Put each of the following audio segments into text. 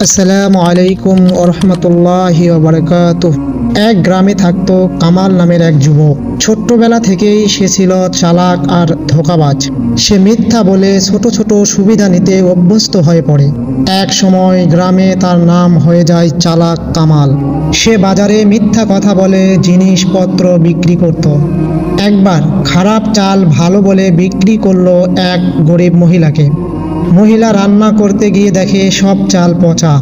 আসসালামু আলাইকুম ওরহমতুল্লাহি ওয়াবারাকাতুহ। এক গ্রামে থাকতো কামাল নামের এক যুবক। ছোট্টবেলা থেকেই সে ছিল চালাক আর ধোঁকাবাজ। সে মিথ্যা বলে ছোট ছোট সুবিধা নিতে অভ্যস্ত হয়ে পড়ে। এক সময় গ্রামে তার নাম হয়ে যায় চালাক কামাল। সে বাজারে মিথ্যা কথা বলে জিনিসপত্র বিক্রি করত। একবার খারাপ চাল ভালো বলে বিক্রি করলো এক গরিব মহিলাকে। মহিলা রান্না করতে গিয়ে দেখে সব চাল পচা।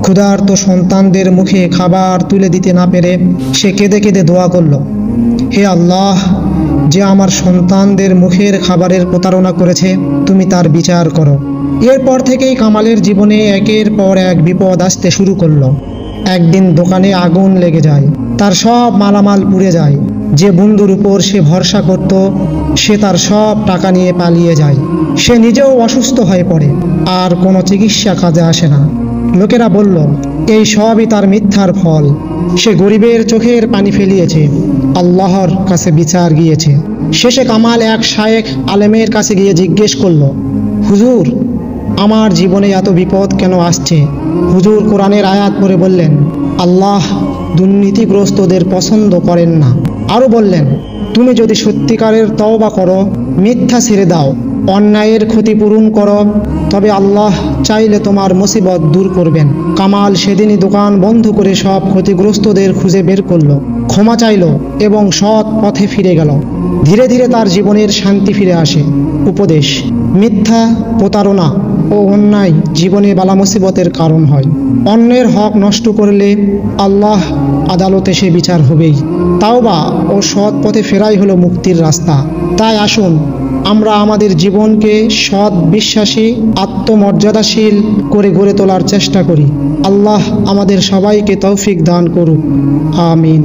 ক্ষুধার্ত সন্তানদের মুখে খাবার তুলে দিতে না পেরে সে কেঁদে কেঁদে দোয়া করল, হে আল্লাহ, যে আমার সন্তানদের মুখের খাবারের প্রতারণা করেছে তুমি তার বিচার করো। এরপর থেকেই কামালের জীবনে একের পর এক বিপদ আসতে শুরু করলো। একদিন দোকানে আগুন লেগে যায়, তার সব মালামাল পুড়ে যায়। যে বন্ধুর উপর সে ভরসা করত সে তার সব টাকা নিয়ে পালিয়ে যায়। সে নিজেও অসুস্থ হয়ে পড়ে, আর কোনো চিকিৎসা কাজে আসে না। লোকেরা বলল এই সবই তার মিথ্যার ফল। সে গরিবের চোখের পানি ফেলিয়েছে, আল্লাহর কাছে বিচার গিয়েছে। শেষে কামাল এক শায়েখ আলেমের কাছে গিয়ে জিজ্ঞেস করল, হুজুর, আমার জীবনে এত বিপদ কেন আসছে? হুজুর কোরআনের আয়াত পড়ে বললেন, আল্লাহ দুর্নীতিগ্রস্তদের পছন্দ করেন না। আরও বললেন, তুমি যদি সত্যিকারের তওবা করো, মিথ্যা ছেড়ে দাও, অন্যায়ের ক্ষতিপূরণ করো, তবে আল্লাহ চাইলে তোমার মুসিবত দূর করবেন। কামাল সেদিনই দোকান বন্ধ করে সব ক্ষতিগ্রস্তদের খুঁজে বের করলো, ক্ষমা চাইল এবং সৎ পথে ফিরে গেল। ধীরে ধীরে তার জীবনের শান্তি ফিরে আসে। উপদেশ: মিথ্যা, প্রতারণা ও অন্যায় জীবনে বালা মুসিবতের কারণ হয়। অন্যের হক নষ্ট করলে আল্লাহ আদালতে সে বিচার হবেই। তাওবা ও সৎ পথে ফেরাই হলো মুক্তির রাস্তা। তাই আসুন আমরা আমাদের জীবনকে সৎ, বিশ্বাসী, আত্মমর্যাদাশীল করে গড়ে তোলার চেষ্টা করি। আল্লাহ আমাদের সবাইকে তৌফিক দান করুক। আমিন।